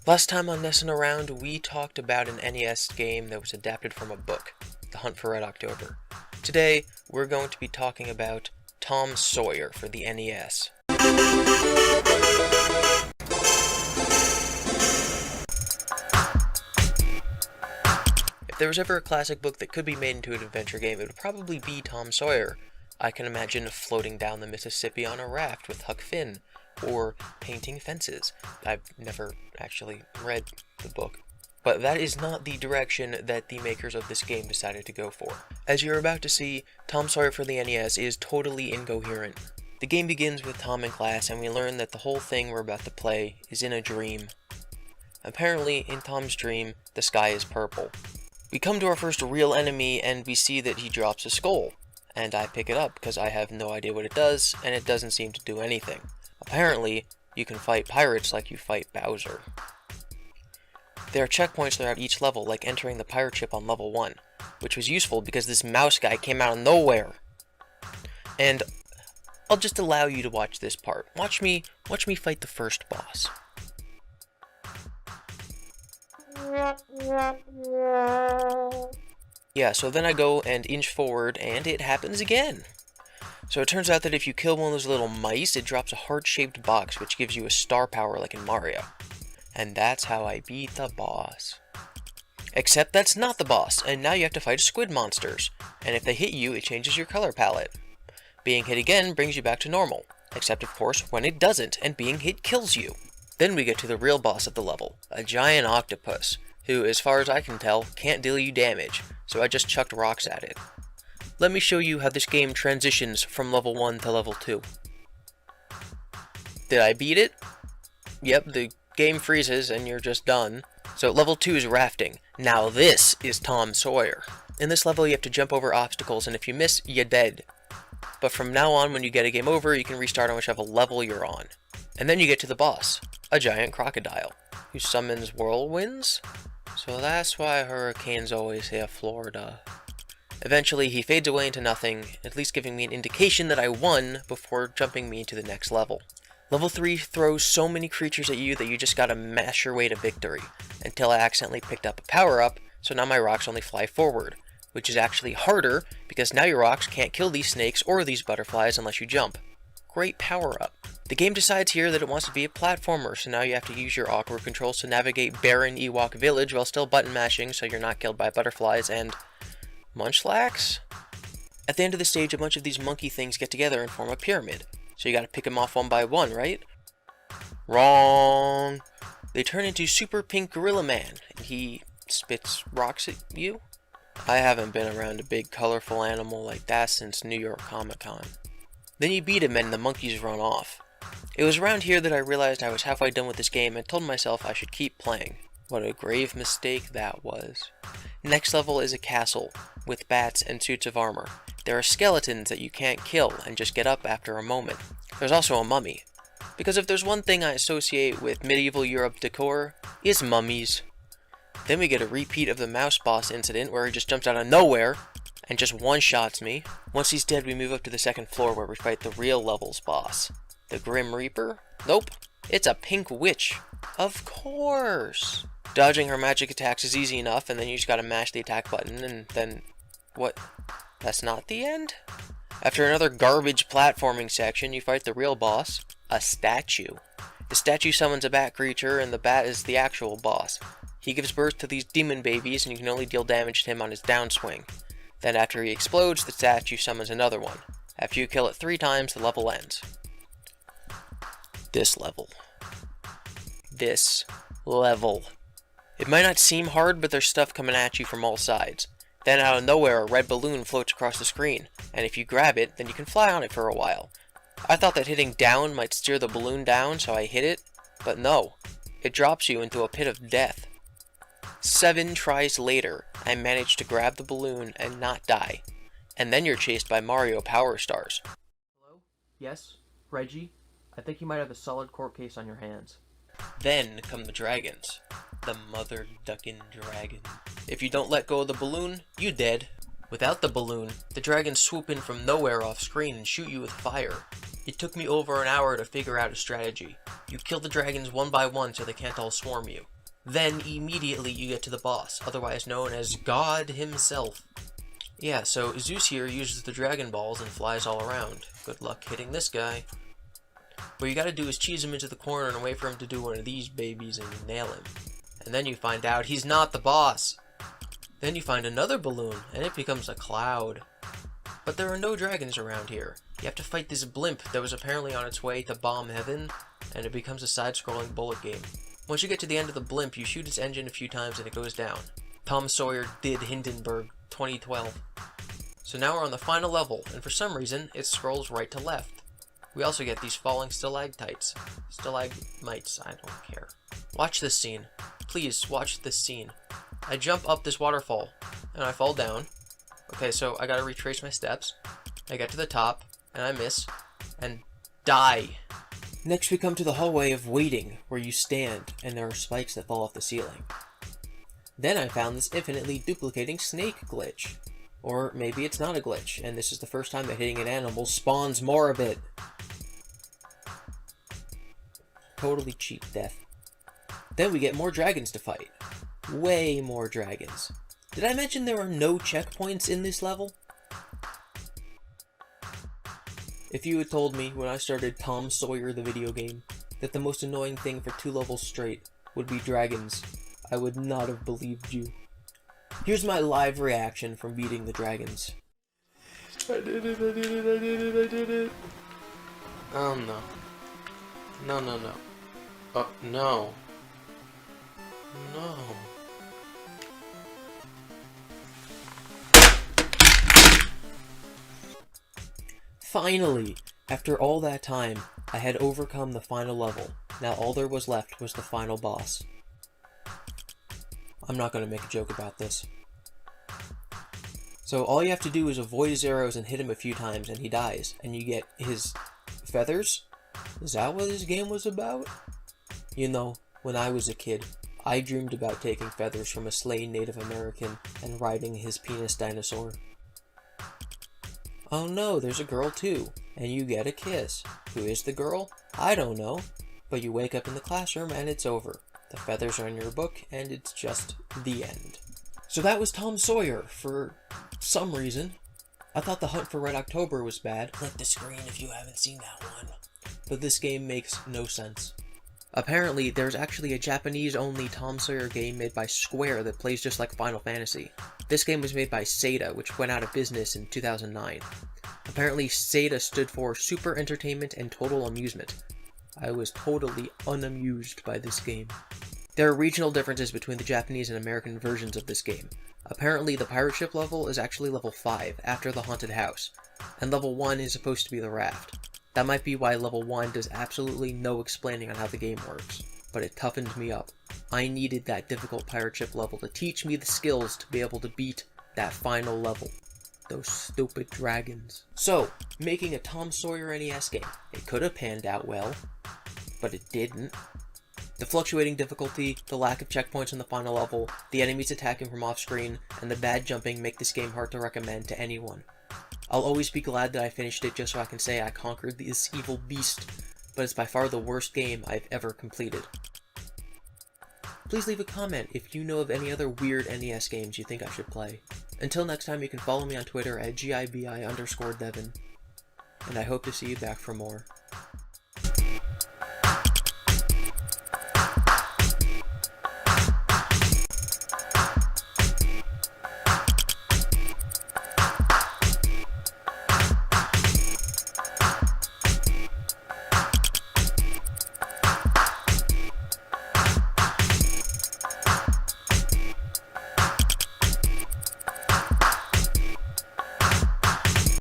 Last time on Nessin' Around, we talked about an NES game that was adapted from a book, The Hunt for Red October. Today, we're going to be talking about Tom Sawyer for the NES. If there was ever a classic book that could be made into an adventure game, it would probably be Tom Sawyer. I can imagine floating down the Mississippi on a raft with Huck Finn, or painting fences. I've never actually read the book, but that is not the direction that the makers of this game decided to go for. As you're about to see, Tom Sawyer for the NES is totally incoherent. The game begins with Tom in class, and we learn that the whole thing we're about to play is in a dream. Apparently, in Tom's dream, the sky is purple. We come to our first real enemy, and we see that he drops a skull, and I pick it up because I have no idea what it does, and it doesn't seem to do anything. Apparently, you can fight pirates like you fight Bowser. There are checkpoints throughout each level, like entering the pirate ship on level 1, which was useful because this mouse guy came out of nowhere. And I'll just allow you to watch this part. Watch me fight the first boss. Yeah, so then I go and inch forward, and it happens again. So it turns out that if you kill one of those little mice, it drops a heart-shaped box, which gives you a star power like in Mario. And that's how I beat the boss. Except that's not the boss, and now you have to fight squid monsters. And if they hit you, it changes your color palette. Being hit again brings you back to normal. Except, of course, when it doesn't, and being hit kills you. Then we get to the real boss of the level, a giant octopus, who, as far as I can tell, can't deal you damage, so I just chucked rocks at it. Let me show you how this game transitions from level 1 to level 2. Did I beat it? Yep, the game freezes and you're just done. So level 2 is rafting. Now this is Tom Sawyer. In this level you have to jump over obstacles, and if you miss, you're dead. But from now on, when you get a game over, you can restart on whichever level you're on. And then you get to the boss, a giant crocodile, who summons whirlwinds? So that's why hurricanes always hit Florida. Eventually, he fades away into nothing, at least giving me an indication that I won before jumping me to the next level. Level 3 throws so many creatures at you that you just gotta mash your way to victory, until I accidentally picked up a power-up, so now my rocks only fly forward, which is actually harder, because now your rocks can't kill these snakes or these butterflies unless you jump. Great power-up. The game decides here that it wants to be a platformer, so now you have to use your awkward controls to navigate barren Ewok village while still button mashing so you're not killed by butterflies and munchlax? At the end of the stage, a bunch of these monkey things get together and form a pyramid. So you gotta pick them off one by one, right? Wrong! They turn into Super Pink Gorilla Man, and he spits rocks at you? I haven't been around a big colorful animal like that since New York Comic Con. Then you beat him and the monkeys run off. It was around here that I realized I was halfway done with this game and told myself I should keep playing. What a grave mistake that was. Next level is a castle, with bats and suits of armor. There are skeletons that you can't kill and just get up after a moment. There's also a mummy. Because if there's one thing I associate with medieval Europe decor, it's mummies. Then we get a repeat of the mouse boss incident where he just jumps out of nowhere and just one-shots me. Once he's dead, we move up to the second floor where we fight the real level's boss. The Grim Reaper? Nope. It's a pink witch. Of course. Dodging her magic attacks is easy enough, and then you just gotta mash the attack button, and then... what? That's not the end? After another garbage platforming section, you fight the real boss, a statue. The statue summons a bat creature, and the bat is the actual boss. He gives birth to these demon babies, and you can only deal damage to him on his downswing. Then after he explodes, the statue summons another one. After you kill it 3 times, the level ends. This level. This level. It might not seem hard, but there's stuff coming at you from all sides. Then out of nowhere, a red balloon floats across the screen, and if you grab it, then you can fly on it for a while. I thought that hitting down might steer the balloon down, so I hit it, but no. It drops you into a pit of death. 7 tries later, I managed to grab the balloon and not die. And then you're chased by Mario Power Stars. Hello? Yes? Reggie? I think you might have a solid court case on your hands. Then come the dragons. The mother duckin' dragon. If you don't let go of the balloon, you dead. Without the balloon, the dragons swoop in from nowhere off screen and shoot you with fire. It took me over an hour to figure out a strategy. You kill the dragons one by one so they can't all swarm you. Then immediately you get to the boss, otherwise known as God himself. Yeah, so Zeus here uses the Dragon Balls and flies all around. Good luck hitting this guy. What you gotta do is cheese him into the corner and wait for him to do one of these babies and you nail him. And then you find out he's not the boss. Then you find another balloon, and it becomes a cloud. But there are no dragons around here. You have to fight this blimp that was apparently on its way to bomb heaven, and it becomes a side-scrolling bullet game. Once you get to the end of the blimp, you shoot its engine a few times and it goes down. Tom Sawyer did Hindenburg 2012. So now we're on the final level, and for some reason, it scrolls right to left. We also get these falling stalagmites. Stalagmites, I don't care. Watch this scene. Please, watch this scene. I jump up this waterfall, and I fall down. Okay, so I gotta retrace my steps. I get to the top, and I miss, and die. Next we come to the hallway of waiting, where you stand, and there are spikes that fall off the ceiling. Then I found this infinitely duplicating snake glitch. Or maybe it's not a glitch, and this is the first time that hitting an animal spawns more of it. Totally cheap death. Then we get more dragons to fight. Way more dragons. Did I mention there are no checkpoints in this level? If you had told me when I started Tom Sawyer the video game that the most annoying thing for 2 levels straight would be dragons, I would not have believed you. Here's my live reaction from beating the dragons. I did it, I did it, I did it, I did it. Oh no. No, no, no. Oh, no. No. Finally, after all that time, I had overcome the final level. Now all there was left was the final boss. I'm not going to make a joke about this. So all you have to do is avoid his arrows and hit him a few times and he dies. And you get his feathers? Is that what this game was about? You know, when I was a kid, I dreamed about taking feathers from a slain Native American and riding his penis dinosaur. Oh no, there's a girl too, and you get a kiss. Who is the girl? I don't know. But you wake up in the classroom and it's over. The feathers are in your book, and it's just the end. So that was Tom Sawyer, for some reason. I thought The Hunt for Red October was bad. Click the screen if you haven't seen that one. But this game makes no sense. Apparently, there's actually a Japanese-only Tom Sawyer game made by Square that plays just like Final Fantasy. This game was made by Sega, which went out of business in 2009. Apparently, Sega stood for Super Entertainment and Total Amusement. I was totally unamused by this game. There are regional differences between the Japanese and American versions of this game. Apparently, the pirate ship level is actually level 5, after the haunted house, and level 1 is supposed to be the raft. That might be why level 1 does absolutely no explaining on how the game works, but it toughened me up. I needed that difficult pirate ship level to teach me the skills to be able to beat that final level. Those stupid dragons. So, making a Tom Sawyer NES game. It could have panned out well, but it didn't. The fluctuating difficulty, the lack of checkpoints in the final level, the enemies attacking from off-screen, and the bad jumping make this game hard to recommend to anyone. I'll always be glad that I finished it just so I can say I conquered this evil beast, but it's by far the worst game I've ever completed. Please leave a comment if you know of any other weird NES games you think I should play. Until next time, you can follow me on Twitter at GIBI_Devin, and I hope to see you back for more.